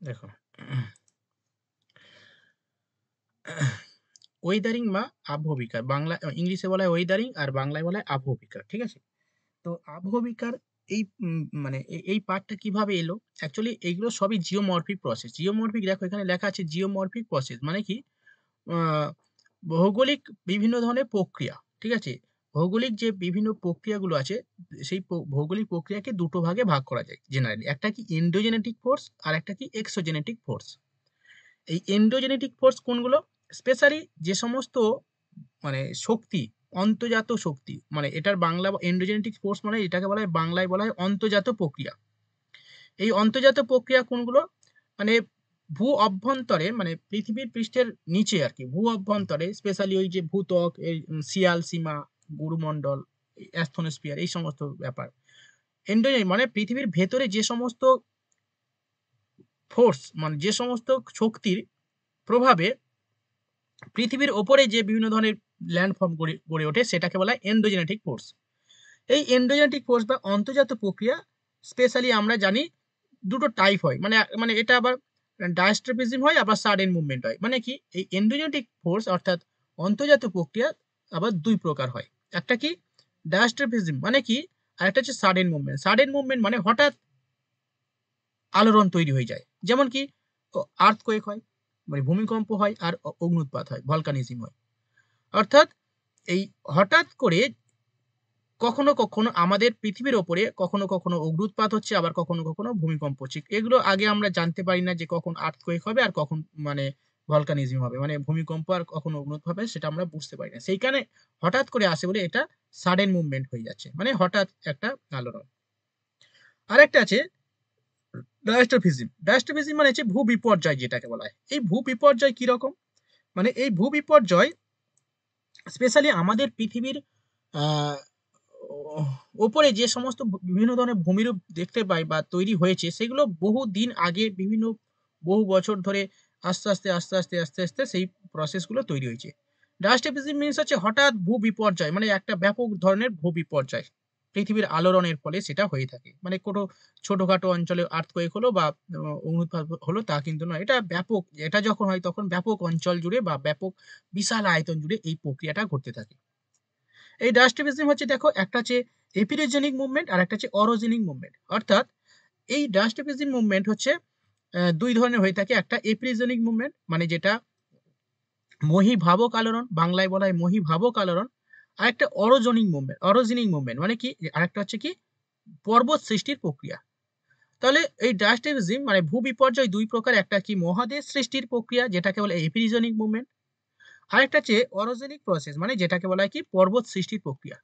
দেখো, ওয়েদারিং বা আবহবিকার, বাংলা ইংলিশে বলা হয় ওয়েদারিং আর বাংলায় বলা হয় আবহবিকার, ঠিক আছে? তো আবহবিকার এই মানে এই পার্টটা কিভাবে এলো? অ্যাকচুয়ালি এইগুলো সবই জিওমরফিক প্রসেস। জিওমরফিক, দেখো এখানে লেখা আছে জিওমরফিক প্রসেস মানে কি? আহ, ভৌগোলিক বিভিন্ন ধরনের প্রক্রিয়া, ঠিক আছে? ভৌগোলিক যে বিভিন্ন প্রক্রিয়াগুলো আছে, সেই ভৌগোলিক প্রক্রিয়াকে দুটো ভাগে ভাগ করা যায় জেনারেলি। একটা কি এন্ডোজেনেটিক ফোর্স, আর একটা কি এক্সোজেনেটিক ফোর্স। এই এন্ডোজেনেটিক ফোর্স কোনগুলো? স্পেশালি যে সমস্ত মানে শক্তি, অন্তর্জাত শক্তি, মানে এটার বাংলা এন্ডোজেনেটিক ফোর্স মানে এটাকে বলা হয়, বাংলায় বলা হয় অন্তর্জাত প্রক্রিয়া। এই অন্তর্জাত প্রক্রিয়া কোনগুলো? মানে ভূ অভ্যন্তরে, মানে পৃথিবীর পৃষ্ঠের নিচে আর কি, ভূ অভ্যন্তরে স্পেশালি ওই যে ভূত্বক, এই শিয়াল সীমা, গুরুমণ্ডল, অ্যাস্থনোস্ফিয়ার, এই সমস্ত ব্যাপার। এন্ডোজেনিক মানে পৃথিবীর ভেতরে যে সমস্ত ফোর্স, মানে যে সমস্ত শক্তির প্রভাবে পৃথিবীর ওপরে যে বিভিন্ন ধরনের ল্যান্ডফর্ম গড়ে গড়ে ওঠে, সেটাকে বলা হয় এন্ডোজেনেটিক ফোর্স। এই এন্ডোজেনেটিক ফোর্স বা অন্তর্জাত প্রক্রিয়া স্পেশালি আমরা জানি দুটো টাইপ হয়, মানে মানে এটা আবার ডায়াস্ট্রোপিজম হয়, আবার সাডেন মুভমেন্ট হয়। মানে কি, এই এন্ডোজেনেটিক ফোর্স অর্থাৎ অন্তর্জাত প্রক্রিয়া আবার দুই প্রকার হয়। একটা কি ডায়াস্ট্রোপিজম মানে কি, আর একটা হচ্ছে সাডেন মুভমেন্ট। সাডেন মুভমেন্ট মানে হঠাৎ আলোড়ন তৈরি হয়ে যায়, যেমন কি আর্থকোয়েক হয়, মানে ভূমিকম্প হয়, আর অগ্নুৎপাত হয়, ভলকানিজম হয়। অর্থাৎ এই হঠাৎ করে কখনো কখনো আমাদের পৃথিবীর ওপরে কখনো কখনো অগ্নুৎপাত হচ্ছে, আবার কখনো কখনো ভূমিকম্প হচ্ছে। এগুলো আগে আমরা জানতে পারি না যে কখন আর্থকোয়েক হবে আর কখন মানে ভলকানিজম হবে, মানে ভূমিকম্প আর কখন অগ্নুৎপাত হবে, সেটা আমরা বুঝতে পারি না। সেইখানে হঠাৎ করে আসে বলে এটা সাডেন মুভমেন্ট হয়ে যাচ্ছে, মানে হঠাৎ একটা আলোড়ন। আরেকটা আছে ডায়াস্ট্রোফিজিম। ডায়াস্ট্রোফিজিম মানে হচ্ছে ভূ বিপর্যয়, যেটাকে বলা হয়। এই ভূ বিপর্যয় কিরকম? মানে এই ভূ বিপর্যয় স্পেশালি আমাদের পৃথিবীর আহ, ওপরে যে সমস্ত বিভিন্ন ধরনের ভূমিরূপ দেখতে পাই বা তৈরি হয়েছে, সেগুলো বহু দিন আগে বিভিন্ন বহু বছর ধরে আস্তে আস্তে আস্তে আস্তে আস্তে আস্তে সেই প্রসেসগুলো তৈরি হয়েছে। ডাস্ট এপিসিড মিনস হচ্ছে হঠাৎ ভূ বিপর্যয়, মানে একটা ব্যাপক ধরনের ভূ বিপর্যয় পৃথিবীর আলোড়নের ফলে সেটা হয়ে থাকে। মানে কোনো ছোটখাটো অঞ্চলে আর্থকোয়েক হলো বা অগ্নুৎপাত হলো তা কিন্তু নয়, এটা ব্যাপক। এটা যখন হয় তখন ব্যাপক অঞ্চল জুড়ে বা ব্যাপক বিশাল আয়তন জুড়ে এই প্রক্রিয়াটা ঘটতে থাকে। এই ডাস্টিভিজম হচ্ছে, দেখো একটা হচ্ছে এপিরোজেনিক মুভমেন্ট আর একটা হচ্ছে অরোজেনিক মুভমেন্ট। অর্থাৎ এই ডাস্টিভিজম মুভমেন্ট হচ্ছে দুই ধরনের হয়ে থাকে। একটা এপিরোজেনিক মুভমেন্ট মানে যেটা মহীভাবক আলোড়ন, বাংলায় বলা হয় মহীভাবক আলোড়ন। আর একটা অরোজেনিক মুভমেন্ট, অরোজেনিক মুভমেন্ট মানে কি, আরেকটা হচ্ছে কি পর্বত সৃষ্টির প্রক্রিয়া। তাহলে এই ডাস্টিভিজম মানে ভূ বিপর্যয় দুই প্রকার, একটা কি মহাদেশ সৃষ্টির প্রক্রিয়া যেটাকে বলে এপিরিজনিক মুভমেন্ট, আরেকটা হচ্ছে অরোজেনিক প্রসেস মানে যেটাকে বলা হয় কি পর্বত সৃষ্টির প্রক্রিয়া।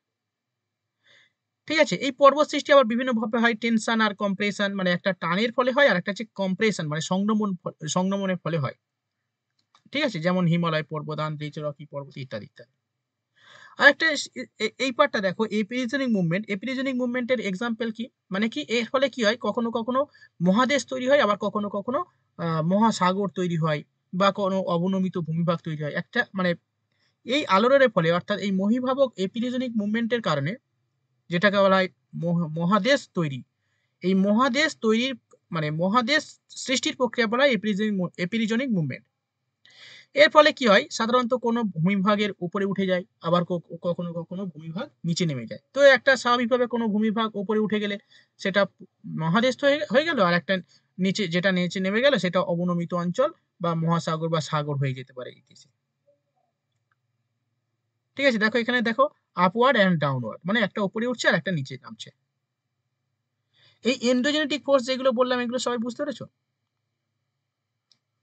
ঠিক আছে? এই পর্বত সৃষ্টি আবার বিভিন্ন ভাবে হয়, টেনশন আর কম্প্রেশন, মানে একটা টানের ফলে হয়, আর একটা হচ্ছে কম্প্রেশন মানে সংনমনের ফলে হয়। ঠিক আছে? যেমন হিমালয় পর্বত, আন্দ্রিজ, রকি পর্বত ইত্যাদি ইত্যাদি। আরেকটা এই পার্টটা দেখো, এপিরিজনিক মুভমেন্ট। এপিরিজনিক মুভমেন্টের এক্সাম্পল কি? মানে কি এর ফলে কি হয়, কখনো কখনো মহাদেশ তৈরি হয়, আবার কখনো কখনো মহাসাগর তৈরি হয়, বা কোনো অবনমিত ভূমিভাগ তৈরি হয়। একটা মানে এই আলোড়নের ফলে, অর্থাৎ এই মহীভাবক এপিরিজনিক মুভমেন্টের কারণে, যেটাকে বলা হয় মহাদেশ তৈরি, এই মহাদেশ তৈরির মানে মহাদেশ সৃষ্টির প্রক্রিয়া বলা হয় এপিরিজনিক মুভমেন্ট। এর ফলে কি হয়, সাধারণত কোনো ভূমিভাগের উপরে উঠে যায়, আবার কখনো কখনো ভূমিভাগ নিচে নেমে যায়। তো একটা স্বাভাবিকভাবে কোনো ভূমিভাগ উপরে উঠে গেলে সেটা মহাদেশ তো হয়ে গেল, আর একটা নিচে যেটা নিচে নেমে গেল সেটা অবনমিত অঞ্চল বা মহাসাগর বা সাগর হয়ে যেতে পারে ইতিসি। ঠিক আছে? দেখো এখানে দেখো, আপওয়ার্ড অ্যান্ড ডাউনওয়ার্ড মানে একটা উপরে উঠছে আর একটা নিচে নামছে। এই এন্ডোজেনেটিক ফোর্স যেগুলো বললাম, এগুলো সবাই বুঝতে পেরেছো?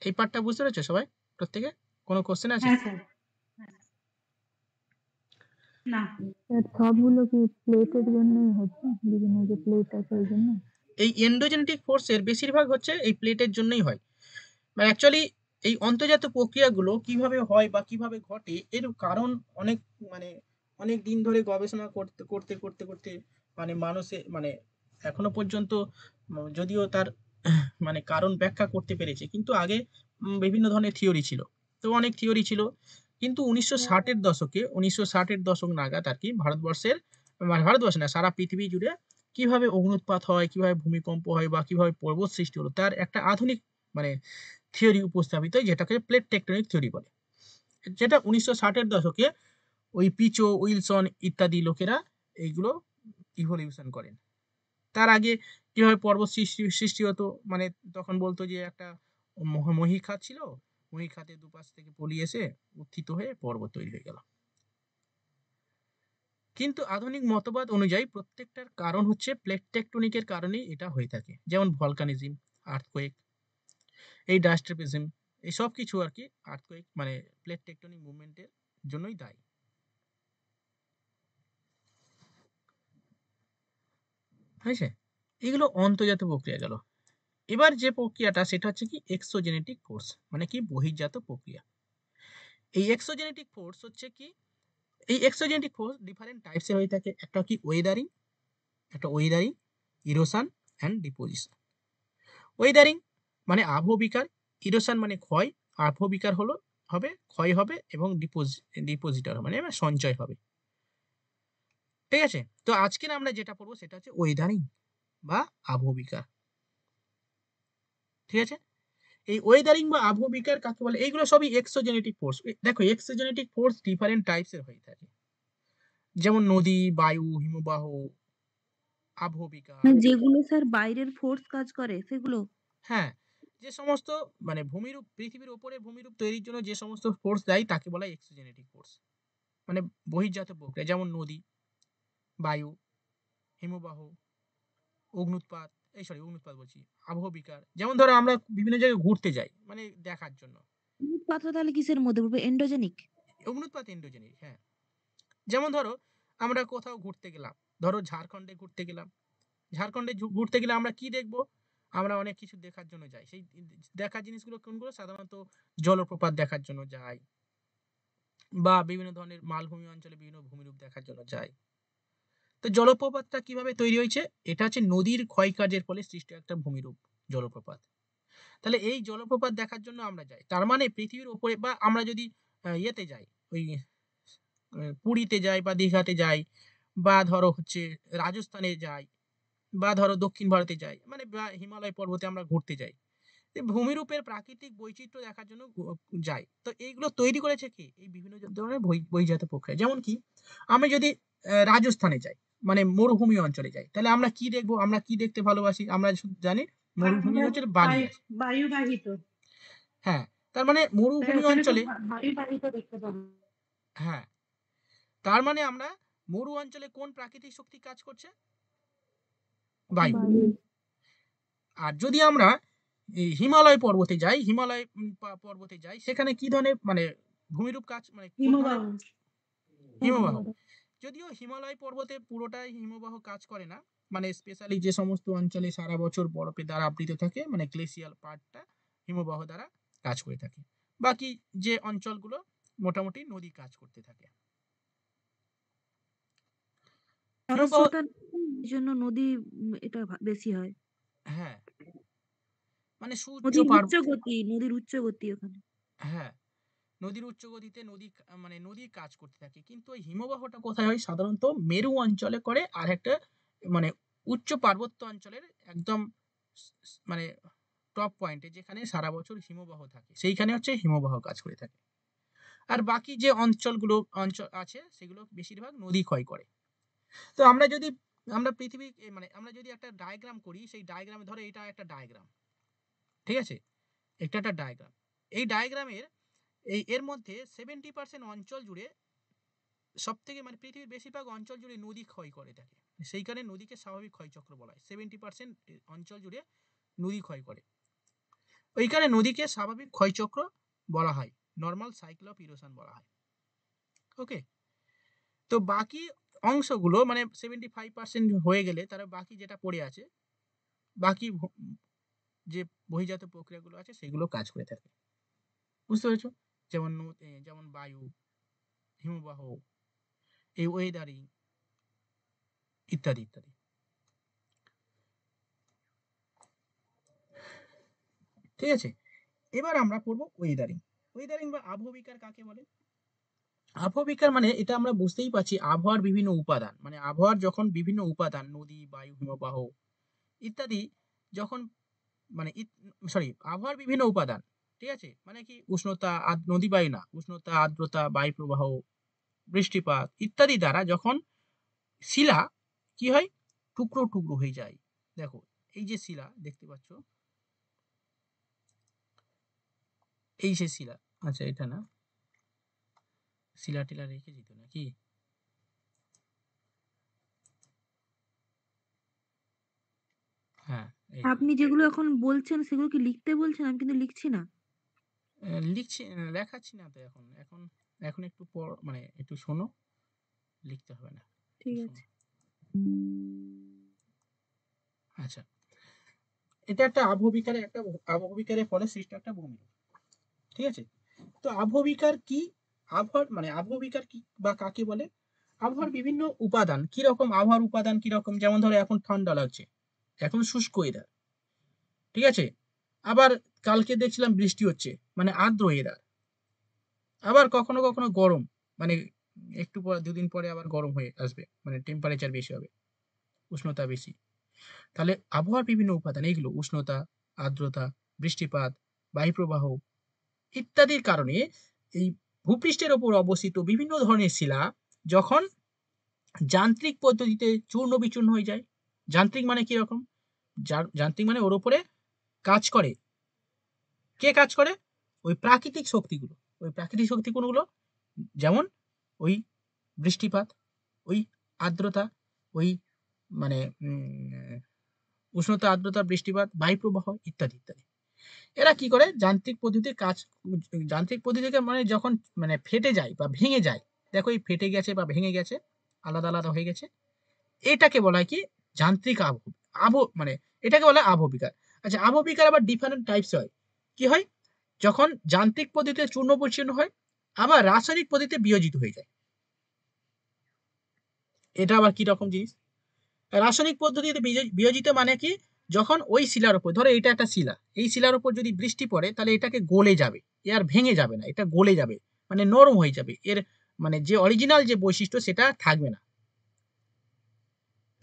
এই পার্টটা বুঝতে পেরেছো সবাই, প্রত্যেকে? কোনো কোশ্চেন আছে? হ্যাঁ স্যার। না স্যার, সবগুলো কি প্লেটের জন্যই হচ্ছে, বিভিন্ন যে প্লেট আছে ওই জন্য? এই এন্ডোজেনেটিক ফোর্সের বেশিরভাগ হচ্ছে এই প্লেটের জন্যই হয়। মানে অ্যাকচুয়ালি এই অন্তর্জাত প্রক্রিয়াগুলো কিভাবে হয় বা কিভাবে ঘটে, এর কারণ অনেক, মানে অনেক দিন ধরে গবেষণা করতে করতে করতে করতে মানে মানুষে মানে এখনো পর্যন্ত যদিও তার মানে কারণ ব্যাখ্যা করতে পেরেছে, কিন্তু আগে বিভিন্ন ধরনের থিওরি ছিল। তো অনেক থিওরি ছিল, কিন্তু 1960-এর দশকে, 1960-এর দশক নাগাদ আর কি, ভারতবর্ষের মানে ভারতবর্ষ না, সারা পৃথিবী জুড়ে কিভাবে অগ্নুৎপাত হয়, কিভাবে ভূমিকম্প হয়, বা কিভাবে পর্বত সৃষ্টি হলো, তার একটা আধুনিক মানে থিওরি উপস্থাপিত হয়, যেটাকে প্লেট টেকটনিক থিওরি বলে, যেটা 1960-এর দশকে ওই পিচো, উইলসন ইত্যাদি লোকেরা এইগুলো ইভলিউশন করেন। তার আগে কিভাবে পর্বত সৃষ্টি হতো, মানে তখন বলতো যে একটা মহীখাত ছিল, মহীখাতের দুপাশ থেকে পলি এসে উত্থিত হয়ে পর্বত তৈরি হয়ে গেল। কিন্তু আধুনিক মতবাদ অনুযায়ী প্রত্যেকটার কারণ হচ্ছে প্লেট টেকটনিকের কারণেই এটা হয়ে থাকে, যেমন ভলকানিজম, আর্থকোয়েক, এই ডাস্ট্রপিজম, এই সব কিছু আর কি আর্থকোয়েক মানে প্লেট টেকটনিক মুভমেন্টের জন্যই দায়ী। হয়েছে, এগুলো অন্তর্জাত প্রক্রিয়া গেল। এবার যে প্রক্রিয়াটা সেটা হচ্ছে কি এক্সোজেনেটিক ফোর্স, মানে কি বহির্জাত প্রক্রিয়া। এই এক্সোজেনেটিক ফোর্স হচ্ছে কি, এই এক্সোজেনেটিক ফোর্স ডিফারেন্ট টাইপসের হয়ে থাকে। একটা কি Wuthering, erosion and deposition. Wuthering মানে আবহবিকার, ইরোশন মানে ক্ষয়, আবহবিকার হবে ক্ষয় হবে, এবং ডিপোজিটার মানে সঞ্চয় হবে। ঠিক আছে, তো আজকে আমরা যেটা পড়বো সেটা হচ্ছে ওয়েদারিং বা আবহবিকার। ঠিক আছে, এই ওয়েদারিং বা আবহবিকার কাকে বলে, এইগুলো সবই এক্সোজেনেটিক ফোর্স। দেখো এক্সোজেনেটিক ফোর্স ডিফারেন্ট টাইপসের হয়ে থাকে, যেমন নদী, বায়ু, হিমবাহ, আবহবিকার। মানে যেগুলো স্যার বাইরের ফোর্স কাজ করে সেগুলো। হ্যাঁ, যে সমস্ত মানে ভূমিরূপ, পৃথিবীর উপরে ভূমিরূপ তৈরির জন্য যে সমস্ত ফোর্স দায়ী তাকে বলা হয় এক্সোজেনেটিক ফোর্স, মানে বহির্জাত প্রক্রিয়া, যেমন নদী, বায়ু, হিমবাহ, অগ্নুৎপাত, অগ্নুৎপাত বলছি, আবহবিকার। যেমন ধরো আমরা বিভিন্ন জায়গায় ঘুরতে যাই মানে দেখার জন্য, পাত্র তাহলে কিসের মধ্যে পড়বে, এন্ডোজেনিক? অগ্নুৎপাত এন্ডোজেনিক। হ্যাঁ, যেমন ধরো আমরা কোথাও ঘুরতে গেলাম, ধরো ঝাড়খণ্ডে ঘুরতে গেলাম, ঘুরতে গেলে আমরা কি দেখবো, আমরা অনেক কিছু দেখার জন্য যাই। সেই দেখার জিনিসগুলো কোনগুলো, সাধারণত জলপ্রপাত দেখার জন্য যাই, বা বিভিন্ন ধরনের মালভূমি অঞ্চলে বিভিন্ন ভূমিরূপ দেখার জন্য যাই। তো জলপ্রপাতটা কিভাবে তৈরি হয়েছে, এটা হচ্ছে নদীর ক্ষয়কার্যের ফলে সৃষ্ট একটা ভূমিরূপ জলপ্রপাত। তাহলে এই জলপ্রপাত দেখার জন্য আমরা যাই, তার মানে পৃথিবীর উপরে, বা আমরা যদি ইয়েতে যাই, ওই পুরীতে যাই বা দীঘাতে যাই, বা ধরো হচ্ছে রাজস্থানে যাই, বা ধরো দক্ষিণ ভারতে যাই, মানে বা হিমালয় পর্বতে আমরা ঘুরতে যাই, ভূমিরূপের প্রাকৃতিক বৈচিত্র্য দেখার জন্য যাই। তো এইগুলো তৈরি করেছে কি, এই বিভিন্ন ধরনের বহির্জাত প্রক্রিয়া। যেমন কি আমি যদি রাজস্থানে যাই, মানে মরুভূমি অঞ্চলে যাই, তাহলে আমরা কি দেখবো, আমরা কি দেখতে ভালোবাসি, আমরা শুধু জানি মরুভূমি অঞ্চলে বালি আছে। বায়ুবাহিত। হ্যাঁ, তার মানে মরুভূমি অঞ্চলে, বায়ুবাহিত দেখতে পাবো। হ্যাঁ, তার মানে আমরা মরু অঞ্চলে কোন প্রাকৃতিক শক্তি কাজ করছে, বায়ু। বায়ু। আর যদি আমরা এই হিমালয় পর্বতে যাই, পর্বতে যাই, সেখানে কি ধরনের মানে ভূমিরূপ কাজ, মানে কোন ধরনের হিমবাহ। যদিও হিমালয় পর্বতে পুরোটাই হিমবাহ কাজ করে না, মানে স্পেশালি যে সমস্ত অঞ্চলে সারা বছর বরফে দ্বারা আবৃত থাকে, মানে গ্লেসিয়াল পার্টটা হিমবাহ দ্বারা কাজ করে থাকে, বাকি যে অঞ্চলগুলো মোটামুটি নদী কাজ করতে থাকে। হিমবাহ, খরস্রোতা এই জন্য নদী এটা বেশি হয়। হ্যাঁ, মানে সূর্য নদীর উচ্চ গতি, ওখানে। হ্যাঁ, নদীর উচ্চ গতিতে মানে নদী কাজ করতে থাকে। কিন্তু ওই হিমবাহটা কোথায় হয়, সাধারণত মেরু অঞ্চলে করে, আর একটা মানে উচ্চ পার্বত্য অঞ্চলের একদম মানে টপ পয়েন্টে, যেখানে সারা বছর হিমবাহ থাকে, সেইখানে হচ্ছে হিমবাহ কাজ করে থাকে। আর বাকি যে অঞ্চল আছে সেগুলো বেশিরভাগ নদী ক্ষয় করে। তো আমরা পৃথিবী মানে আমরা যদি একটা ডায়াগ্রাম করি, সেই ডায়াগ্রামে ধরো এটা একটা ডায়াগ্রাম, ঠিক আছে, একটা ডায়াগ্রাম। এই ডায়াগ্রামের এর মধ্যে 70% অঞ্চল জুড়ে, সব থেকে মানে পৃথিবীর বেশিরভাগ অঞ্চল জুড়ে নদী ক্ষয় করে থাকে, সেই কারণে নদীকে স্বাভাবিক ক্ষয়চক্র বলা হয়। 70% অঞ্চল জুড়ে নদী ক্ষয় করে, ওই কারণে নদীকে স্বাভাবিক ক্ষয়চক্র বলা হয়, নর্মাল সাইকেল অফ ইরোশন বলা হয়। ওকে, তো বাকি অংশগুলো মানে 75% হয়ে গেলে তারা বাকি যেটা পড়ে আছে, বাকি যে বহির্জাত প্রক্রিয়াগুলো আছে সেগুলো কাজ করে থাকে। বুঝতে পেরেছো, যেমন বায়ু, হিমবাহ, এই ওয়েদারিং ইত্যাদি ইত্যাদি। ঠিক আছে, এবার আমরা পড়বো ওয়েদারিং বা আবহবিকার কাকে বলে। আবহবিকার মানে এটা আমরা বুঝতেই পারছি, আবহাওয়ার বিভিন্ন উপাদান, মানে আবহাওয়ার যখন বিভিন্ন উপাদান, নদী, বায়ু, হিমবাহ ইত্যাদি যখন মানে সরি, আবহাওয়ার বিভিন্ন উপাদান, ঠিক আছে? মানে কি উষ্ণতা, নদী বায়ু না, উষ্ণতা, আর্দ্রতা, বায়ু প্রবাহ, বৃষ্টিপাত ইত্যাদি দ্বারা যখন শিলা কি হয়, টুকরো টুকরো হয়ে যায়। দেখো এই যে শিলা দেখতে পাচ্ছ, এই যে শিলা, আচ্ছা এটা না, শিলা টিলা রেখেছি তো নাকি? হ্যাঁ, এই তো। আপনি যেগুলো এখন বলছেন সেগুলো কি লিখতে বলছেন? আমি কিন্তু লিখছি না। লিখছি, লেখাচ্ছি না তো এখন। এখন একটু পর মানে একটু শোনো, লিখতে হবে না, একটু ঠিক শোনো। আছে। আচ্ছা, এটা একটা আবহবিকারের আবহবিকারের ফলে সৃষ্ট একটা ভূমিরূপ, ঠিক আছে? তো আবহবিকার কি? আবহবিকার কি বা কাকে বলে? আবহাওয়ার বিভিন্ন উপাদান কিরকম, আবহাওয়ার উপাদান কিরকম, যেমন ধরো এখন ঠান্ডা লাগছে, এখন শুষ্ক ওয়েদার, ঠিক আছে? আবার কালকে দেখছিলাম বৃষ্টি হচ্ছে, মানে আর্দ্র ওয়েদার। আবার কখনো কখনো গরম, মানে একটু পর দুদিন পরে আবার গরম হয়ে আসবে, মানে টেম্পারেচার বেশি হবে, উষ্ণতা বেশি। তাহলে আবহাওয়ার বিভিন্ন উপাদান এইগুলো উষ্ণতা, আর্দ্রতা, বৃষ্টিপাত, বায়ুপ্রবাহ ইত্যাদির কারণে এই ভূপৃষ্ঠের ওপর অবস্থিত বিভিন্ন ধরনের শিলা যখন যান্ত্রিক পদ্ধতিতে চূর্ণ বিচূর্ণ হয়ে যায়। যান্ত্রিক মানে কি রকম? যান্ত্রিক মানে ওর উপরে কাজ করে, কে কাজ করে? ওই প্রাকৃতিক শক্তিগুলো। ওই প্রাকৃতিক শক্তি কোনগুলো? যেমন ওই বৃষ্টিপাত, ওই আর্দ্রতা, ওই মানে উষ্ণতা, আর্দ্রতা, বৃষ্টিপাত, বায়ু প্রবাহ ইত্যাদি ইত্যাদি। এরা কি করে যান্ত্রিক পদ্ধতিতে কাজ, যান্ত্রিক পদ্ধতিতে মানে যখন মানে ফেটে যায় বা ভেঙে যায়, দেখো এই ফেটে গেছে বা ভেঙে গেছে, আলাদা আলাদা হয়ে গেছে, এটাকে বলা হয় কি যান্ত্রিক মানে এটাকে বলা হয় আবহবিকার। আচ্ছা, আবহবিকার আবার ডিফারেন্ট টাইপস হয়। কি হয়? যখন যান্ত্রিক পদ্ধতিতে চূর্ণ বিচূর্ণ হয়, আবার রাসায়নিক পদ্ধতিতে বিয়োজিত হয়ে যায়। এটা আবার কি রকম জিনিস? রাসায়নিক পদ্ধতিতে বিয়োজিত মানে কি, যখন ওই শিলার উপর, ধরো এটা একটা শিলা, এই শিলার উপর যদি বৃষ্টি পড়ে তাহলে এটাকে গলে যাবে, এ আর ভেঙে যাবে না, এটা গলে যাবে, মানে নরম হয়ে যাবে, এর মানে যে অরিজিনাল যে বৈশিষ্ট্য সেটা থাকবে না,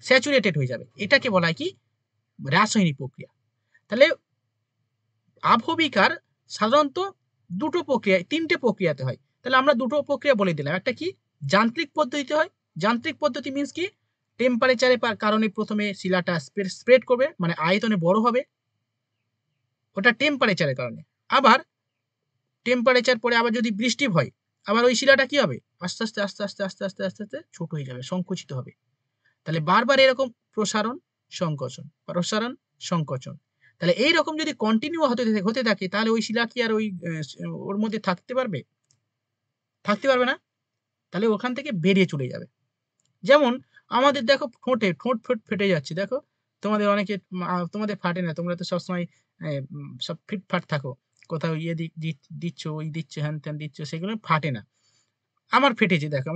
স্যাচুরেটেড হয়ে যাবে, এটাকে বলা হয় কি রাসায়নিক প্রক্রিয়া। তাহলে আবহবিকার সাধারণত দুটো প্রক্রিয়া, তিনটে প্রক্রিয়াতে হয়। তাহলে আমরা দুটো প্রক্রিয়া বলে দিলাম, একটা কি যান্ত্রিক পদ্ধতিতে হয়। যান্ত্রিক পদ্ধতি মিন্স কি, টেম্পারেচারের কারণে প্রথমে শিলাটা স্প্রেড করবে, মানে আয়তনে বড় হবে, ওটা টেম্পারেচারের কারণে। আবার টেম্পারেচার পরে আবার যদি বৃষ্টি হয়, আবার ওই শিলাটা কি হবে, আস্তে আস্তে আস্তে আস্তে আস্তে আস্তে আস্তে আস্তে ছোট হয়ে যাবে, সংকুচিত হবে। তাহলে বারবার এরকম প্রসারণ সংকোচন, প্রসারণ সংকোচন, তাহলে এইরকম যদি কন্টিনিউ হতে থাকে তাহলে ওই শিলা কি আর ওই ওর মধ্যে থাকতে পারবে? থাকতে পারবে না, তাহলে ওখান থেকে বেরিয়ে চলে যাবে। যেমন আমাদের দেখো ঠোঁট ফেটে যাচ্ছে, দেখো তোমাদের অনেকে তোমাদের ফাটে না, তোমরা তো সবসময় সব ফিটফাট থাকো, কোথাও ইয়ে দিচ্ছ, ওই দিচ্ছ, হ্যান ত্যান দিচ্ছ, সেগুলো ফাটে না। আমার ফেটেছে, দেখো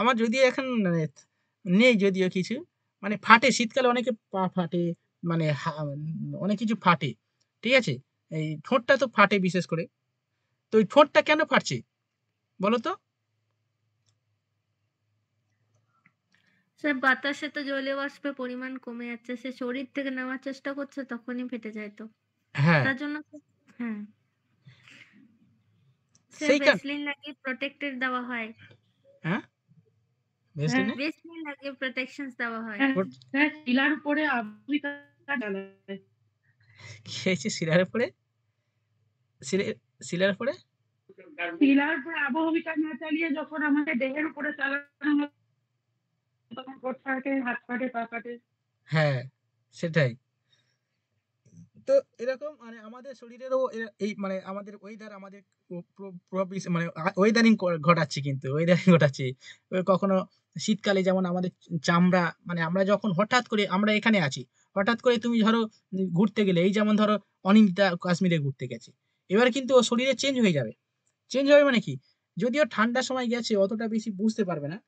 আমার যদিও এখন মানে নেই যদিও কিছু, মানে ফাটে, শীতকালে অনেকে পা ফাটে, মানে অনেক কিছু ফাটে, ঠিক আছে? এই ঠোঁটটা তো ফাটে বিশেষ করে। তো ওই ঠোঁটটা কেন ফাটছে বলো তো? স্যার বাতাসে তো জলীয় বাষ্পের পরিমাণ কমে যাচ্ছে, সে শরীর থেকে নেওয়ার চেষ্টা করছে তখনই ফেটে যায় তো, হ্যাঁ, তার জন্য হ্যাঁ সে সেই কারণ, ভেসলিন লাগিয়ে প্রোটেক্টেড দেওয়া হয়। হ্যাঁ, ভেসলিনে ভেসলিন লাগিয়ে প্রোটেকশন দেওয়া হয়। স্যার শিলার উপরে আবহবিকার চালায়। খেয়েছে শিলার উপরে, শিলার উপরে শিলার উপরে আবহবিকার না চালিয়ে যখন আমাদের দেহের উপরে চালানো হয় তখন ঠোঁট ফাটে, হাত ফাটে, পা ফাটে। হ্যাঁ, সেটাই। তো এরকম মানে আমাদের শরীরেরও এই মানে আমাদের ওয়েদার আমাদের প্রভাব মানে ওয়েদারিং ঘটাচ্ছে, কিন্তু ওয়েদারিং ঘটাচ্ছে। কখনো শীতকালে যেমন আমাদের চামড়া, মানে আমরা যখন হঠাৎ করে আমরা এখানে আছি, হঠাৎ করে তুমি ধরো ঘুরতে গেলে, এই যেমন ধরো অনিন্দিতা কাশ্মীরে ঘুরতে গেছে, এবার কিন্তু ও শরীরে চেঞ্জ হয়ে যাবে। চেঞ্জ হবে মানে কি, যদিও ঠান্ডার সময় গেছে অতটা বেশি বুঝতে পারবে না,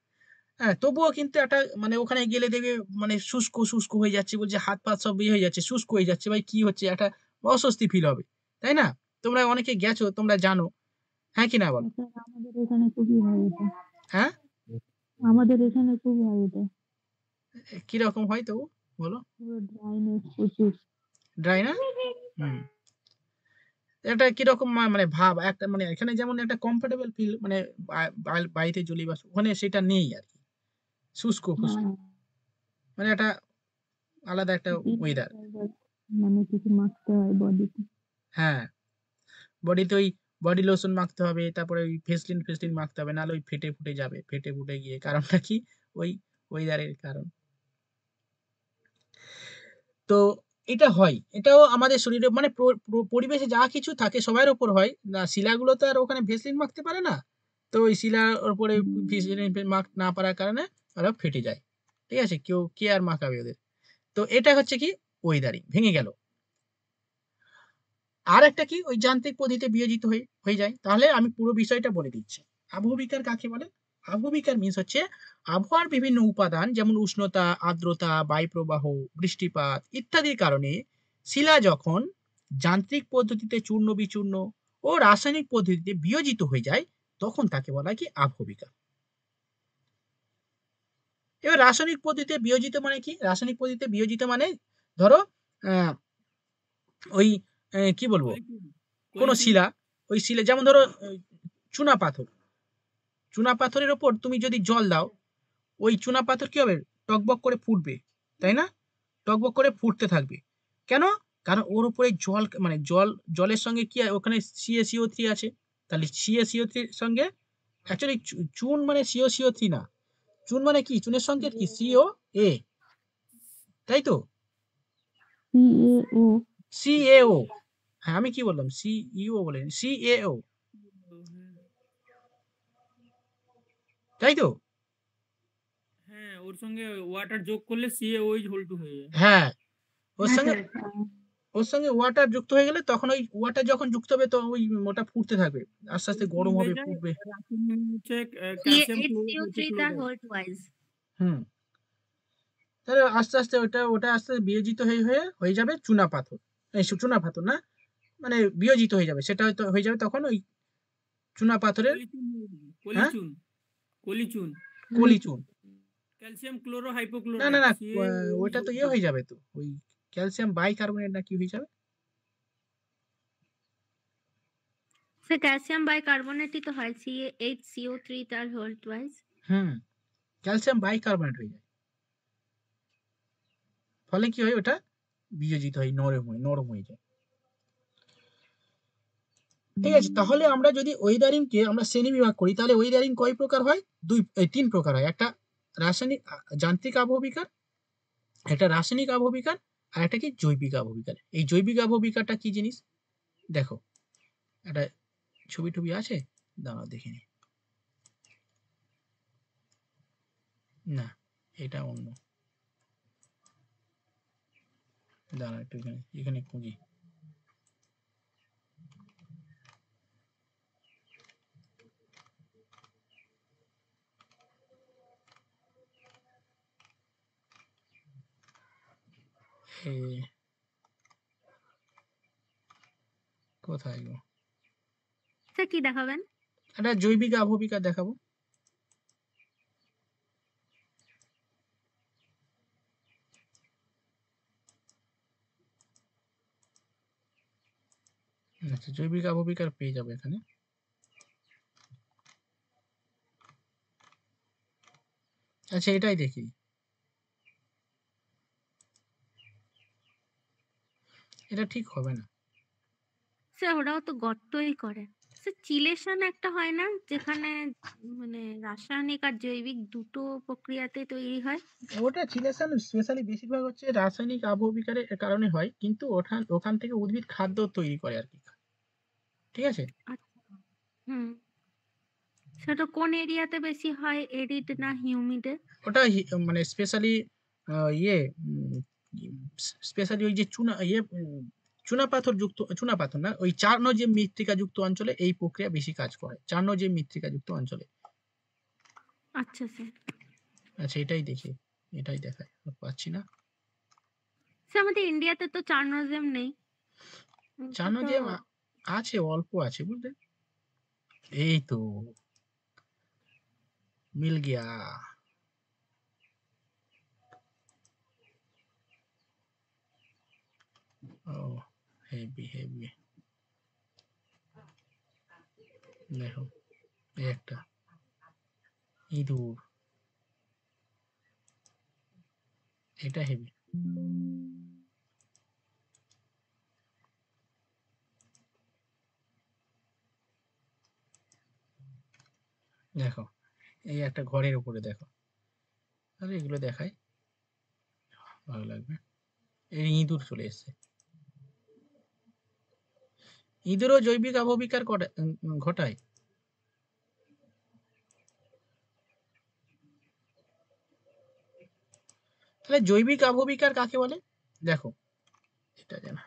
হ্যাঁ, তবুও কিন্তু একটা মানে ওখানে গেলে দেখবে মানে শুষ্ক শুষ্ক হয়ে যাচ্ছে, বলছে হাত পা সব ইয়ে হয়ে যাচ্ছে, শুষ্ক হয়ে যাচ্ছে, ভাই কি হচ্ছে, একটা অস্বস্তি ফিল হবে, তাই না? তোমরা অনেকে গেছো, তোমরা জানো, হ্যাঁ কি না বলো? স্যার আমাদের এখানে খুবই হয় এটা, হ্যাঁ, আমাদের এখানে খুব হয় এটা, কিরকম হয় তবু বলো? পুরো ড্রাইনেস প্রচুর। ড্রাই না? হুম। এটা কিরকম মানে ভাব একটা মানে এখানে যেমন একটা কমফোর্টেবল ফিল মানে বাড়িতে জলীয় বাষ্প ওখানে সেটা নেই আর কি, শুষ্ক খুস্ক হ্যাঁ, মানে একটা আলাদা একটা ওয়েদার। মানে কিছু মাখতে হয় বডিতে। হ্যাঁ, বডিতে ওই বডি লোশন মাখতে হবে, তারপরে ওই ফেসলিন মাখতে হবে, নাহলে ওই ফেটে ফুটে যাবে, ফেটে ফুটে গিয়ে কারণটা কি ওই ওয়েদারের কারণ। তো এটা হয়, এটাও আমাদের শরীরে মানে পরিবেশে যা কিছু থাকে সবার উপর হয় না, শিলাগুলো তো আর ওখানে ভেসলিন মাখতে পারে না, তো ওই শিলার উপরে ভেসলিন মাখ না পারার কারণে ওরা ফেটে যায়। ঠিক আছে, কে আর মাখাবে ওদের। তো এটা হচ্ছে কি ওয়েদারিং ভেঙে গেল। আর একটা কি ওই যান্ত্রিক পদ্ধতিতে বিয়োজিত হয়ে যায়। তাহলে আমি পুরো বিষয়টা বলে দিচ্ছি। আবহবিকার কাকে বলে? আবহবিকার মিন্স হচ্ছে আবহাওয়ার বিভিন্ন উপাদান যেমন উষ্ণতা, আর্দ্রতা, বায়ুপ্রবাহ, বৃষ্টিপাত ইত্যাদির কারণে শিলা যখন যান্ত্রিক পদ্ধতিতে চূর্ণ বিচূর্ণ ও রাসায়নিক পদ্ধতিতে বিয়োজিত হয়ে যায় তখন তাকে বলা হয় কি আবহবিকার। এবার রাসায়নিক পদ্ধতিতে বিয়োজিত মানে কি? রাসায়নিক পদ্ধতিতে বিয়োজিত মানে ধরো আহ, ওই কি বলবো, কলিচুন কোন কলিচুন শিলা, ওই শিলা যেমন ধরো চুনা পাথর, চুনা পাথরের ওপর তুমি যদি জল দাও ওই চুনা পাথর কি হবে, টকবক করে ফুটবে, তাই না? টকবক করে ফুটতে থাকবে। কেন? কারণ ওর উপরে জল মানে জলের সঙ্গে কি ওখানে CaCO3 আছে, তাহলে CaCO3 এর সঙ্গে অ্যাকচুয়ালি চুন মানে CaCO3 না, চুন মানে কি, চুনের সঙ্গে কি COA, তাই তো? CaO। CaO, হ্যাঁ আমি কি বললাম, CEO বলে CaO, তাই তো? হ্যাঁ, ওর সঙ্গে ওয়াটার যোগ করলে CaOH হয়ে যায়। হ্যাঁ, ওর হ্যাঁ সঙ্গে স্যার। ওয়াটার যুক্ত হয়ে গেলে তখন ওই ওয়াটার যখন যুক্ত হবে তো ওই ওটা ফুটতে থাকবে, আস্তে আস্তে ওর কি গরম হয়ে হবে, যায়? ফুটবে। রাসায়নিক হচ্ছে ক্যালসিয়াম HCO3 তার হাইপোক্লোরাইড। Whole twice. হুম, তাহলে আস্তে আস্তে ওটা আস্তে বিয়োজিত হয়ে যাবে চুনা পাথর, এই চুনা পাথর না, মানে বিয়োজিত হয়ে যাবে, সেটা হয়তো হয়ে যাবে তখন ওই চুনা পাথরের। কলিচুন হয়ে যায়, হ্যাঁ, কলিচুন কলিচুন কলি চুন। ক্যালসিয়াম না না ক্লোরোহাইপোক্লোরাইড না, ওইটা তো ইয়ে CaOH। হয়ে যাবে তো, ওই ক্যালসিয়াম বাইকার্বনেট না কি হয়ে যাবে। সে ক্যালসিয়াম বাইকার্বনেটই তো হয়, HCO3 তার হোল টুয়াইস। হুম, ক্যালসিয়াম বাইকার্বনেট হয়ে যায়, ফলে কি হয় ওটা বিয়োজিত হয়, নরম হয়ে যায়। ঠিক আছে, তাহলে আমরা যদি ওয়েদারিং কে আমরা শ্রেণী বিভাগ করি তাহলে ওয়েদারিং কয় প্রকার হয়? তিন প্রকার হয়। একটা রাসায়নিক যান্ত্রিক আবহবিকার, একটা রাসায়নিক আবহবিকার, আর একটা কি জৈবিক আবহবিকার। এই জৈবিক আবহবিকারটা কি জিনিস দেখো, একটা ছবি টবি আছে, দাঁড়াও দেখে নি, না এটা অন্য, দাঁড়াও একটু এখানে এখানে খুঁজি। এ, কোথায় গো, সে কি দেখাবেন? একটা জৈবিক আবহবিকার দেখাবো। আচ্ছা, জৈবিক আবহবিকার পেয়ে যাবে এখানে। আচ্ছা এটাই দেখি, এটা ঠিক হবে না। সে ওরাও তো গর্তই করে। সে চিলেশন একটা হয় না, যেখানে মানে রাসায়নিক আর জৈবিক দুটো প্রক্রিয়াতে তৈরি হয়। ওটা চিলেশন স্পেশালি বেশিরভাগ হচ্ছে রাসায়নিক আবহবিকারের কারণে হয়, কিন্তু ওখান থেকে উদ্ভিদ খাদ্য তৈরি করে আর কি, ঠিক আছে। আচ্ছা। হুম। সেটা কোন এরিয়াতে বেশি হয়, এরিড না হিউমিডে? ওটা মানে স্পেশালি ইয়ে স্পেশালি ওই যে চুনা পাথর যুক্ত, চুনা পাথর না, ওই চার্ন যে মৃত্তিকা যুক্ত অঞ্চলে এই প্রক্রিয়া বেশি কাজ করে, চার্ন যে মৃত্তিকা যুক্ত অঞ্চলে। আচ্ছা স্যার। আচ্ছা এটাই দেখি, এটাই দেখায় আর পাচ্ছি না। সে আমাদের ইন্ডিয়াতে তো চার্নোজেম নেই। এটা চার্ন তো যে আছে, অল্প আছে বুঝলে, এই তো মিল গিয়া। ও হেভি হেভি, দেখো এই একটা ইঁদুর, এটা হেভি। দেখো এই একটা ঘরের উপরে, দেখো, আরে এগুলো দেখাই ভালো লাগবে। এই ইঁদুর চলে এসছে। ইঁদুরও জৈবিক আবহবিকার ঘটায়। তাহলে জৈবিক আবহবিকার কাকে বলে? দেখো এটা জানা,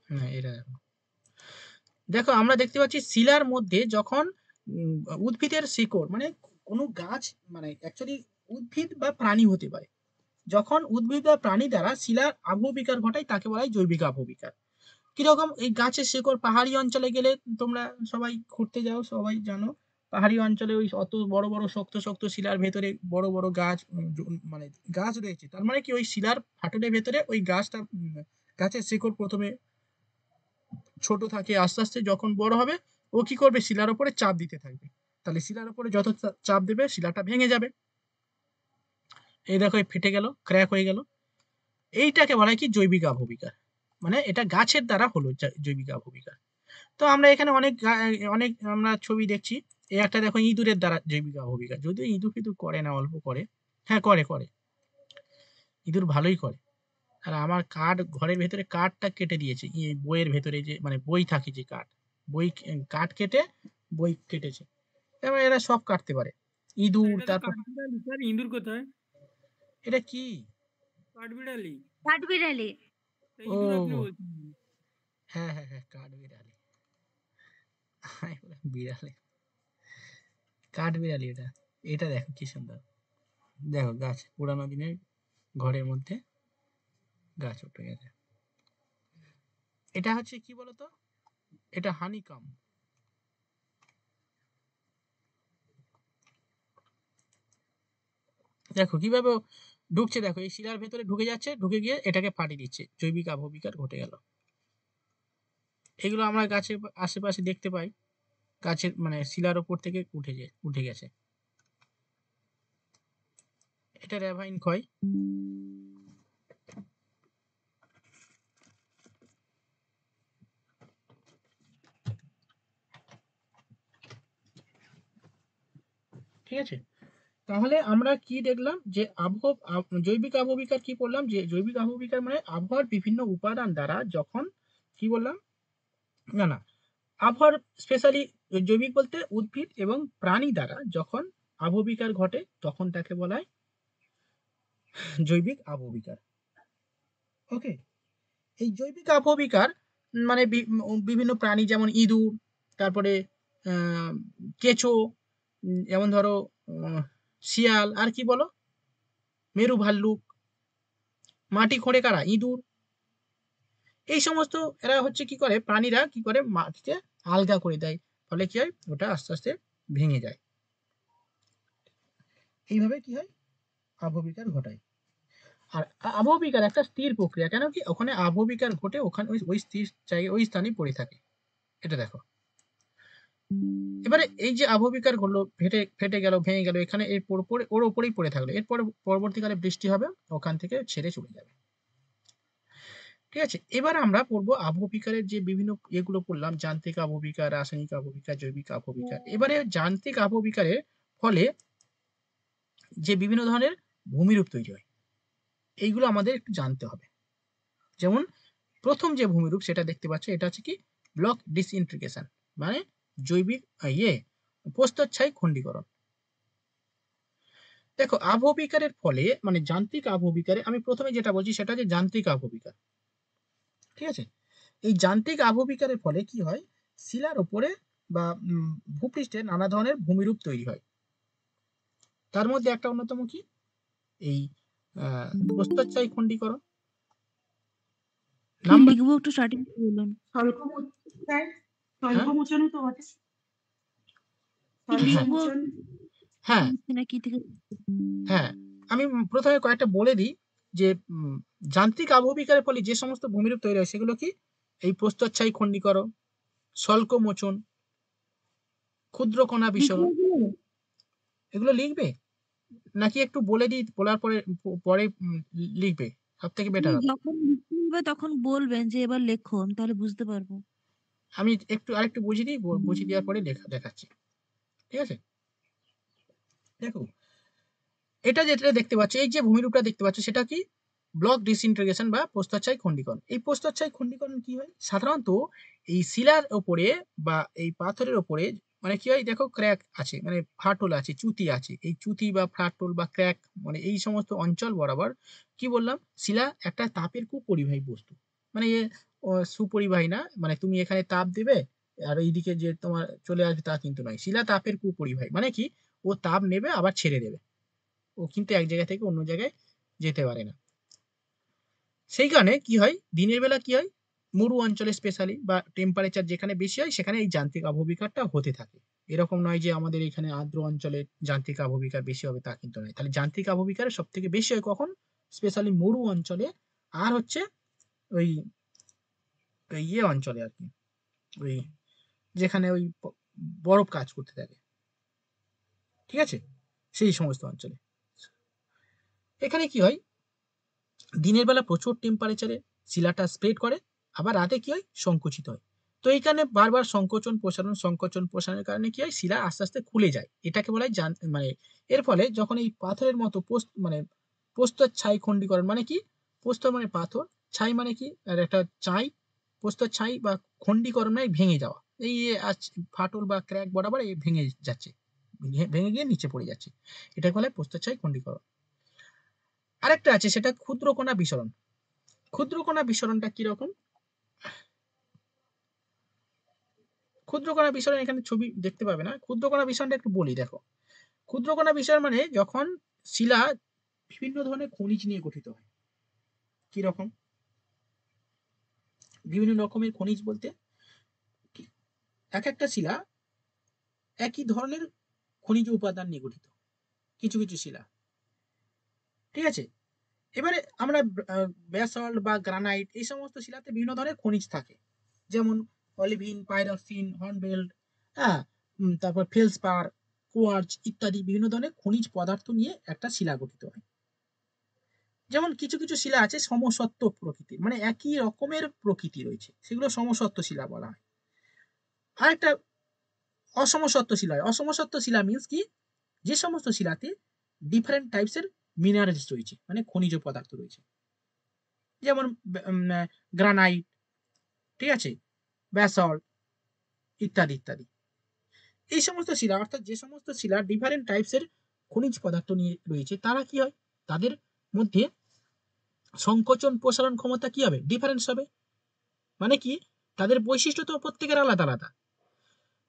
হ্যাঁ এটা দেখো। দেখো আমরা দেখতে পাচ্ছি শিলার মধ্যে যখন উদ্ভিদের শিকড়, মানে কোনো গাছ, মানে অ্যাকচুয়ালি উদ্ভিদ বা প্রাণী হতে পারে, যখন উদ্ভিদ বা প্রাণী দ্বারা শিলার আবহবিকার ঘটায় তাকে বলা হয় জৈবিক আবহবিকার। কিরকম? এই গাছের শিকড়, পাহাড়ি অঞ্চলে গেলে তোমরা সবাই ঘুরতে যাও, সবাই জানো পাহাড়ি অঞ্চলে ওই অত বড় বড় শক্ত শক্ত শিলার ভেতরে বড় বড় গাছ, মানে গাছ রয়েছে, তার মানে কি ওই শিলার ফাটলের ভেতরে ওই গাছটা, গাছের শিকড় প্রথমে ছোট থাকে, আস্তে আস্তে যখন বড় হবে ও কি করবে, শিলার উপরে চাপ দিতে থাকবে, তাহলে শিলার উপরে যত চাপ দেবে শিলাটা ভেঙে যাবে। এই দেখো ফেটে গেল, ক্র্যাক হয়ে গেল, এইটাকে বলা হয় কি জৈবিক আবহবিকার। মানে এটা গাছের দ্বারা হলো জৈবিক আবহবিকার। তো আমরা এখানে অনেক অনেক আমরা ছবি দেখছি। এই একটা দেখো ইঁদুরের দ্বারা জৈবিক আবহবিকার, যদিও ইঁদুর ফিঁদুর করে না, অল্প করে, হ্যাঁ করে করে, ইঁদুর ভালোই করে। আর আমার কাঠ, ঘরের ভেতরে কাঠটা কেটে দিয়েছে, বইয়ের ভেতরে যে মানে বই থাকে যে কাঠ, বই কাঠ কেটে বই কেটেছে। এবার এরা সব কাটতে পারে, ইঁদুর। এটা তো তারপর কাঠবিড়ালি স্যার, ইঁদুর কোথায়? এটা কি? কাঠবিড়ালি। কাঠবিড়ালি। তা ইঁদুর আপনি ও বলছেন কেন? হ্যাঁ হ্যাঁ হ্যাঁ, কাঠ বিড়ালি, আমি বললাম বিড়ালি, কাঠ বিড়ালি এটা। এটা দেখো কি সুন্দর, দেখো গাছ, পুরানো দিনের ঘরের মধ্যে গাছ উঠে গেছে। এটা হচ্ছে কি বলতো, এটা হানিকাম। দেখো কিভাবে ও ঢুকছে, দেখো এই শিলার ভেতরে ঢুকে যাচ্ছে, ঢুকে গিয়ে এটাকে ফাটিয়ে দিচ্ছে, জৈবিক আবহবিকার ঘটে গেল। এগুলো আমরা গাছের আশেপাশে দেখতে পাই, গাছের মানে শিলার ওপর থেকে উঠে গেছে। এটা র্যাভাইন ক্ষয়। ঠিক আছে, তাহলে আমরা কি দেখলাম যে জৈবিক আবহবিকার কি বললাম, যে জৈবিক আবহবিকার মানে আবহাওয়ার বিভিন্ন উপাদান দ্বারা যখন, কি বললাম, না না, আবহাওয়ার স্পেশালি জৈবিক বলতে উদ্ভিদ এবং প্রাণী দ্বারা যখন আবহবিকার ঘটে তখন তাকে বলা হয় জৈবিক আবহবিকার। ওকে, এই জৈবিক আবহবিকার মানে বিভিন্ন প্রাণী যেমন ইঁদুর, তারপরে কেঁচো, যেমন ধরো শিয়াল, আর কি বলো, মেরু ভাল্লুক, মাটি খোঁড়ে কারা, ইঁদুর, এই সমস্ত এরা হচ্ছে কি করে, প্রাণীরা কি করে মাটিতে আলগা করে দেয়, ফলে কি হয় ওটা আস্তে আস্তে ভেঙে যায়। এইভাবে কি হয়, আবহবিকার ঘটায়। আর আবহবিকার একটা স্থির প্রক্রিয়া, কেন কি ওখানে আবহবিকার ঘটে, ওখানে ওই স্থির জায়গায় ওই স্থানে পড়ে থাকে। এটা দেখো, এবারে এই যে আবহবিকার হলো, ফেটে ফেটে গেল, ভেঙে গেল, এখানে এর ওর উপরেই পড়ে থাকলো, এরপরে পরবর্তীকালে বৃষ্টি হবে, ওখান থেকে ছেড়ে চলে যাবে। ঠিক আছে, এবার আমরা পড়বো আবহবিকারের যে বিভিন্ন এগুলো পড়লাম, যান্ত্রিক আবহবিকার, রাসায়নিক আবহবিকার, জৈবিক আবহবিকার। এবারে যান্ত্রিক আবহবিকারের ফলে যে বিভিন্ন ধরনের ভূমিরূপ তৈরি হয়, এইগুলো আমাদের একটু জানতে হবে। যেমন প্রথম যে ভূমিরূপ সেটা দেখতে পাচ্ছ, এটা হচ্ছে কি ব্লক ডিসইন্টিগ্রেশন, মানে জৈবিক প্রস্থচ্ছায়ী খণ্ডীকরণ। দেখো আবহবিকারের ফলে, মানে যান্ত্রিক আবহবিকারে, আমি প্রথমে যেটা বলছি সেটা হচ্ছে যান্ত্রিক আবহবিকার। ঠিক আছে, এই যান্ত্রিক আবহবিকারের ফলে কি হয়, শিলার উপরে বা ভূপৃষ্ঠে নানা ধরনের ভূমিরূপ তৈরি হয়। তার মধ্যে একটা অন্যতম কি, এই প্রস্থচ্ছায়ী খণ্ডীকরণ। নাম্বার লিখবো একটু সঠিক বলুন। স্বল্পমোচনও তো বটে। লিখবো। হ্যাঁ না কি থেকে হ্যাঁ আমি প্রথমে কয়েকটা বলে দিই যে যান্ত্রিক আবহবিকারের ফলে যে সমস্ত ভূমিরূপ তৈরি হয় সেগুলো কি, এই প্রস্তরছাই খণ্ডীকরণ, স্বল্পমোচন, ক্ষুদ্রকণা বিসরণ। এগুলো লিখবে নাকি একটু বলে দিই, বলার পরে পরে লিখবে? সব থেকে বেটার হবে। যখন লিখতে হবে তখন বলবেন যে এবার লেখো, আমি তাহলে বুঝতে পারবো। আমি আরেকটু বুঝিয়ে দিই, বুঝিয়ে দেওয়ার পরে দেখাচ্ছি, ঠিক আছে? দেখো এটা যেটা দেখতে পাচ্ছ, এই যে ভূমিরূপটা দেখতে পাচ্ছ সেটা কি, ব্লক ডিসইন্টিগ্রেশন বা প্রস্তরছাই খণ্ডীকরণ। এই প্রস্তরছাই খণ্ডীকরণ কি হয় সাধারণত এই শিলার ওপরে বা এই পাথরের ওপরে, মানে কি হয় দেখো ক্র্যাক আছে, মানে ফাটল আছে, চ্যুতি আছে, এই চ্যুতি বা ফাটল বা ক্র্যাক মানে এই সমস্ত অঞ্চল বরাবর কি বললাম, শিলা একটা তাপের কুপরিবাহী বস্তু, মানে সুপরিবাহী না, মানে তুমি এখানে তাপ দেবে আর এইদিকে যে তোমার চলে আসবে তা কিন্তু নয়। শিলা তাপের কুপরিবাহী মানে কি, ও তাপ নেবে আবার ছেড়ে দেবে, ও কিন্তু এক জায়গা থেকে অন্য জায়গায় যেতে পারে না। সেই কারণে কি হয়, দিনের বেলা কি হয়, মরু অঞ্চলে স্পেশালি বা টেম্পারেচার যেখানে বেশি হয় সেখানে এই যান্ত্রিক আবহবিকারটা হতে থাকে। এরকম নয় যে আমাদের এখানে আর্দ্র অঞ্চলে যান্ত্রিক আবহবিকার বেশি হবে, তা কিন্তু নয়। তাহলে যান্ত্রিক আবহবিকার সব থেকে বেশি হয় কখন, স্পেশালি মরু অঞ্চলে, আর হচ্ছে ওই ওই ইয়ে অঞ্চলে আর কি, ওই যেখানে ওই বরফ কাজ করতে থাকে, ঠিক আছে, সেই সমস্ত অঞ্চলে। এখানে কি হয়, দিনের বেলা প্রচুর টেম্পারেচারে শিলাটা স্প্রেড করে, আবার রাতে কি হয় সংকুচিত হয়। তো এই কারণে বারবার সংকোচন প্রসারণের কারণে কি হয়, শিলা আস্তে আস্তে খুলে যায়, এটাকে বলা হয় মানে এর ফলে যখন এই পাথরের মতো মানে প্রস্তর ছাই খণ্ডীকরণ মানে কি, প্রস্তর মানে পাথর, ছাই মানে কি আর একটা ছাই, প্রস্তর ছাই বা খণ্ডীকরণ মানে ভেঙে যাওয়া, এই ফাটল বা ক্র্যাক বরাবর এই ভেঙে যাচ্ছে, ভেঙে গিয়ে নিচে পড়ে যাচ্ছে, এটাকে বলা হয় প্রস্তর ছাই খণ্ডীকরণ। আরেকটা আছে সেটা ক্ষুদ্রকণা বিসরণ। ক্ষুদ্রকণা বিসরণটা কিরকম, ক্ষুদ্রকণা বিসরণ এখানে ছবি দেখতে পাবে না, ক্ষুদ্রকণা বিসরণটা একটু বলি দেখো। ক্ষুদ্রকণা বিসরণ মানে যখন শিলা বিভিন্ন ধরনের খনিজ নিয়ে গঠিত হয়। কিরকম, বিভিন্ন রকমের খনিজ বলতে এক একটা শিলা একই ধরনের খনিজ উপাদান নিয়ে গঠিত, কিছু কিছু শিলা, ঠিক আছে। এবারে আমরা ব্যাসল্ট বা গ্রানাইট এই সমস্ত শিলাতে বিভিন্ন ধরনের খনিজ থাকে, যেমন অলিভিন, পাইরক্সিন, হর্নবেল্ট, হ্যাঁ, তারপর ফেলসপার, কোয়ার্চ ইত্যাদি বিভিন্ন ধরনের খনিজ পদার্থ নিয়ে একটা শিলা গঠিত হয়। যেমন কিছু কিছু শিলা আছে সমসত্ব প্রকৃতির, মানে একই রকমের প্রকৃতি রয়েছে, সেগুলো সমসত্ব শিলা বলা হয়। আরেকটা অসমসত্ব শিলা হয়। অসমসত্ব শিলা মিন্স কি, যে সমস্ত শিলাতে ডিফারেন্ট টাইপসের মিনারেলস রয়েছে, মানে খনিজ পদার্থ রয়েছে, যেমন গ্রানাইট, ঠিক আছে, ব্যাসল্ট ইত্যাদি ইত্যাদি। এই সমস্ত শিলা, অর্থাৎ যে সমস্ত শিলা ডিফারেন্ট টাইপসের খনিজ পদার্থ নিয়ে রয়েছে, তারা কি হয়, তাদের মধ্যে সংকোচন প্রসারণ ক্ষমতা কি হবে, ডিফারেন্স হবে, মানে কি তাদের বৈশিষ্ট্য তো প্রত্যেকের আলাদা আলাদা।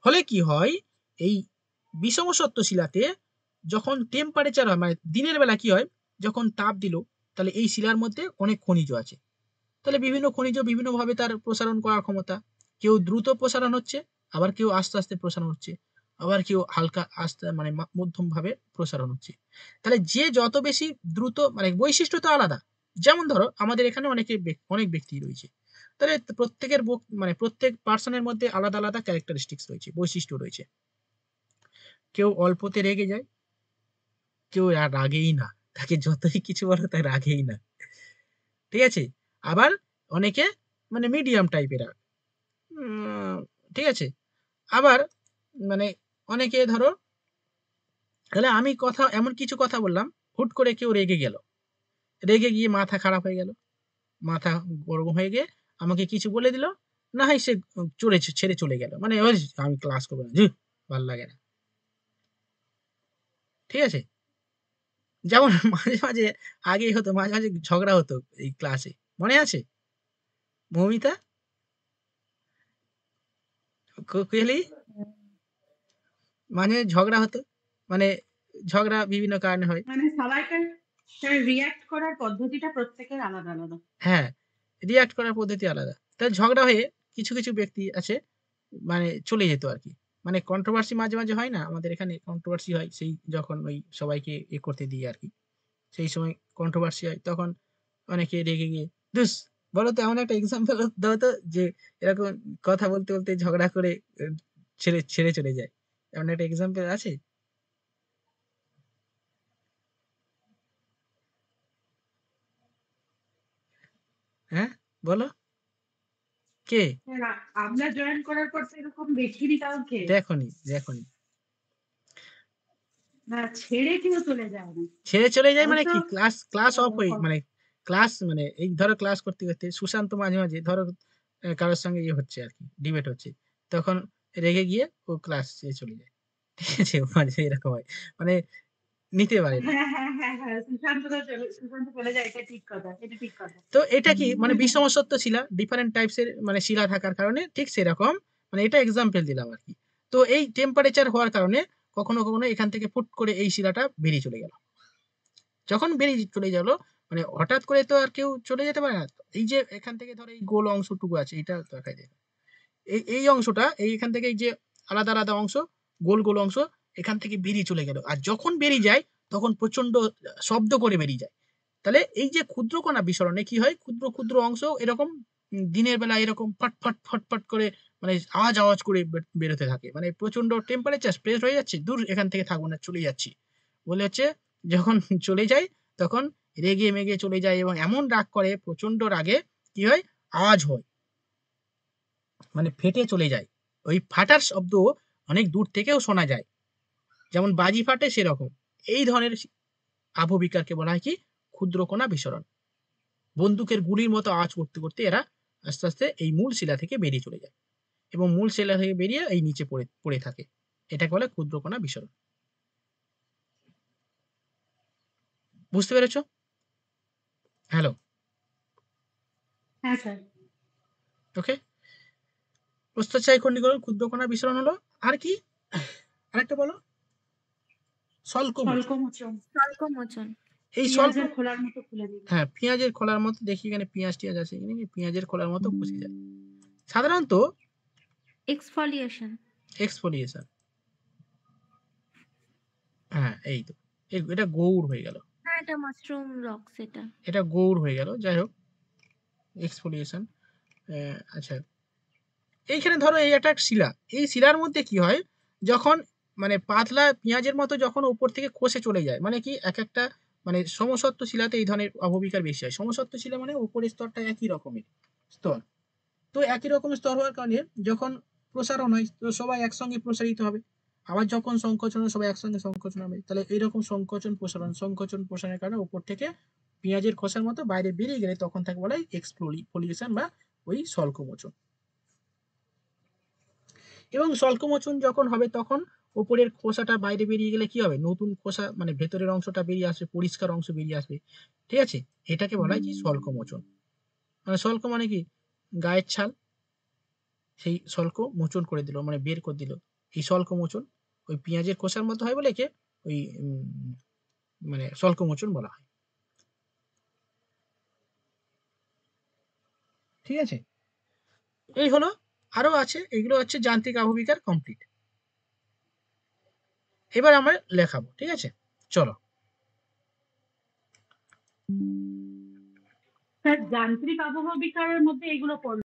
ফলে কি হয়, এই বিষমসত্ব শিলাতে যখন টেম্পারেচার হয়, মানে দিনের বেলা কি হয়, যখন তাপ দিল, তাহলে এই শিলার মধ্যে অনেক খনিজ আছে, তাহলে বিভিন্ন খনিজ বিভিন্ন ভাবে তার প্রসারণ করার ক্ষমতা, কেউ দ্রুত প্রসারণ হচ্ছে, আবার কেউ আস্তে আস্তে প্রসারণ হচ্ছে, আবার কেউ হালকা আস্তে মানে মধ্যম ভাবে প্রসারণ হচ্ছে। তাহলে যে যত বেশি দ্রুত, মানে বৈশিষ্ট্য তো আলাদা, যেমন ধরো আমাদের এখানে অনেক ব্যক্তি রয়েছে, তাহলে প্রত্যেকের মানে প্রত্যেক পার্সনের মধ্যে আলাদা আলাদা ক্যারেক্টারিস্টিক্স রয়েছে, বৈশিষ্ট্য রয়েছে। কেউ অল্পতে রেগে যায়, কেউ রাগেই না, তাকে যতই কিছু বলো তাই রাগেই না, ঠিক আছে। আবার অনেকে মানে মিডিয়াম টাইপের রাগ, ঠিক আছে। আবার মানে অনেকে ধরো, তাহলে আমি কথা এমন কিছু কথা বললাম, হুট করে কেউ রেগে গেল, রেগে গিয়ে মাথা খারাপ হয়ে গেল, মাথা গরম হয়ে গিয়ে আমাকে কিছু বলে দিল, না হয় সে ছেড়ে চলে গেল, মানে আমি ক্লাস করবো না, ভাল লাগে না, ঠিক আছে। যেমন মাঝে মাঝে আগেই হতো, মাঝে মাঝে ঝগড়া হতো এই ক্লাসে, মনে আছে মৌমিতা, কোয়েলি, মাঝে ঝগড়া হতো, মানে ঝগড়া বিভিন্ন কারণে হয়। মানে সবাইকার রিয়াক্ট করার পদ্ধতিটা প্রত্যেকের আলাদা আলাদা। হ্যাঁ, রিয়াক্ট করার পদ্ধতি আলাদা, তাই ঝগড়া হয়ে কিছু কিছু ব্যক্তি আছে মানে চলে যেত আর কি, মানে কন্ট্রোভার্সি মাঝে মাঝে হয় না, আমাদের এখানে কন্ট্রোভার্সি হয় সেই যখন ওই সবাইকে করতে দিই আর কি, সেই সময় কন্ট্রোভার্সি হয়, তখন অনেকে রেগে গিয়ে ধুস, বলো তো এমন একটা এক্সাম্পল দাও তো যে এরকম কথা বলতে বলতে ঝগড়া করে ছেড়ে ছেড়ে চলে যায়, এমন একটা এক্সাম্পল আছে? হ্যাঁ, বলো, কে? আমরা জয়েন করার পর তো এরকম দেখিনি কাউকে, দেখনি দেখনি না ছেড়ে কেউ চলে যায় না। ছেড়ে চলে যায় মানে অবশ্য কি, ক্লাস ক্লাস অফ হয়ে আহ, মানে ক্লাস মানে এই ধরো ক্লাস করতে করতে সুশান্ত মাঝে মাঝে ধরো কারোর সঙ্গে ইয়ে হচ্ছে আর কি, ডিবেট হচ্ছে, তখন রেগে গিয়ে ও ক্লাস চলে যায়। ঠিক আছে, মাঝে এরকম হয়, মানে নিতে পারে না। হ্যাঁ হ্যাঁ হ্যাঁ হ্যাঁ, সুশান্ত চলে যায়, এটা ঠিক কথা, এটা ঠিক কথা। তো এটা কি মানে বিষমসত্ব শিলা, ডিফারেন্ট টাইপস এর মানে শিলা থাকার কারণে ঠিক সেরকম, মানে এটা এক্সাম্পল দিলাম আর কি। তো এই টেম্পারেচার হওয়ার কারণে কখনো কখনো এখান থেকে ফুট করে এই শিলাটা বেরিয়ে চলে গেল, যখন বেরিয়ে চলে গেল মানে হঠাৎ করে তো আর কেউ চলে যেতে পারে না। এই যে এখান থেকে ধরো এই গোল অংশটুকু আছে, এটা দেখাই যায়, এই এই অংশটা, এই এখান থেকে এই যে আলাদা আলাদা অংশ, গোল গোল অংশ এখান থেকে বেরিয়ে চলে গেল, আর যখন বেরিয়ে যায় তখন প্রচন্ড শব্দ করে বেরিয়ে যায়। তাহলে এই যে ক্ষুদ্রকণা বিসরণে কি হয়, ক্ষুদ্র ক্ষুদ্র অংশ এরকম দিনের বেলা এরকম ফট ফট ফট ফট করে মানে আওয়াজ আওয়াজ করে বেরোতে থাকে, মানে প্রচন্ড টেম্পারেচার স্প্রেড হয়ে যাচ্ছে, দূর এখান থেকে থাকবো না চলে যাচ্ছি বলে হচ্ছে, যখন চলে যায় তখন রেগে মেগে চলে যায় এবং এমন রাগ করে, প্রচন্ড রাগে কি হয়, আওয়াজ হয়, মানে ফেটে চলে যায়, ওই ফাটার শব্দ অনেক দূর থেকেও শোনা যায়, যেমন বাজি ফাটে সেরকম। এই ধরনের আবহবিকারকে বলা হয় কি, ক্ষুদ্রকণা বিসরণ। বন্দুকের গুলির মতো আওয়াজ করতে করতে এরা আস্তে আস্তে এই মূল শিলা থেকে বেরিয়ে চলে যায় এবং মূল শিলা থেকে বেরিয়ে এই নিচে পড়ে পড়ে থাকে, এটাকে বলে ক্ষুদ্রকণা বিসরণ। বুঝতে পেরেছো? হ্যালো, হ্যাঁ স্যার। ওকে। প্রস্থচ্ছায় খন্ডীকরণ, ক্ষুদ্রকণা বিসরণ হলো, আর কি আরেকটা বলো, স্বল্পমোচন। স্বল্পমোচন, স্বল্পমোচন। এই স্বল্প, পেঁয়াজের খোলার মতো খুলে দিল। হ্যাঁ পেঁয়াজের খোলার মতো, দেখি এখানে পেঁয়াজ টিয়াজ আছে এখানে, পেঁয়াজের খোলার মতো খসে যায় সাধারণত। এক্সফলিয়েশন। এক্সফোলিয়েশন, হ্যাঁ এই তো, এটা গৌড় হয়ে গেল, হ্যাঁ, এটা মাশরুম রক্স এটা। এটা গৌড় হয়ে গেল, যাই হোক এক্সফোলিয়েশন। আচ্ছা, এইখানে ধরো এই একটা শিলা, এই শিলার মধ্যে কি হয়, যখন মানে পাতলা পেঁয়াজের মতো যখন উপর থেকে খসে চলে যায়, মানে কি এক একটা মানে সমসত্ব শিলাতে এই ধরনের অববিকার বেশি হয়। সমসত্ব শিলা মানে উপরের স্তরটা একই রকমের স্তর, তো একই রকমের স্তর হওয়ার কারণে যখন প্রসারণ হয় তো সবাই একসঙ্গে প্রসারিত হবে, আবার যখন সংকোচন হয় সবাই একসঙ্গে সংকোচন হবে, তাহলে এইরকম সংকোচন প্রসারণ সংকোচন প্রসারণের কারণে উপর থেকে পেঁয়াজের খোসার মতো বাইরে বেরিয়ে গেলে তখন থাকে বলা হয় এক্সফোলিয়েশন বা ওই স্বল্পমোচন। এবং স্বল্পমোচন যখন হবে তখন উপরের খোসাটা বাইরে বেরিয়ে গেলে কি হবে, নতুন খোসা মানে ভেতরের অংশটা বেরিয়ে আসবে, পরিষ্কার অংশ বেরিয়ে আসবে, ঠিক আছে, এটাকে বলা হয় কি স্বল্পমোচন। মানে স্বল্প মানে কি, গায়ের ছাল, সেই স্বল্প মোচন করে দিল মানে বের করে দিল, এই স্বল্প মোচন। ওই পেঁয়াজের খোসার মতো হয় বলে একে ওই মানে স্বল্প মোচন বলা হয়। ঠিক আছে, এই হলো, আরো আছে, এগুলো হচ্ছে যান্ত্রিক আবহবিকার কমপ্লিট। এবার আমরা লেখাবো, ঠিক আছে, চলো। স্যার যান্ত্রিক আবহ বিকারের মধ্যে এগুলো পড়লো।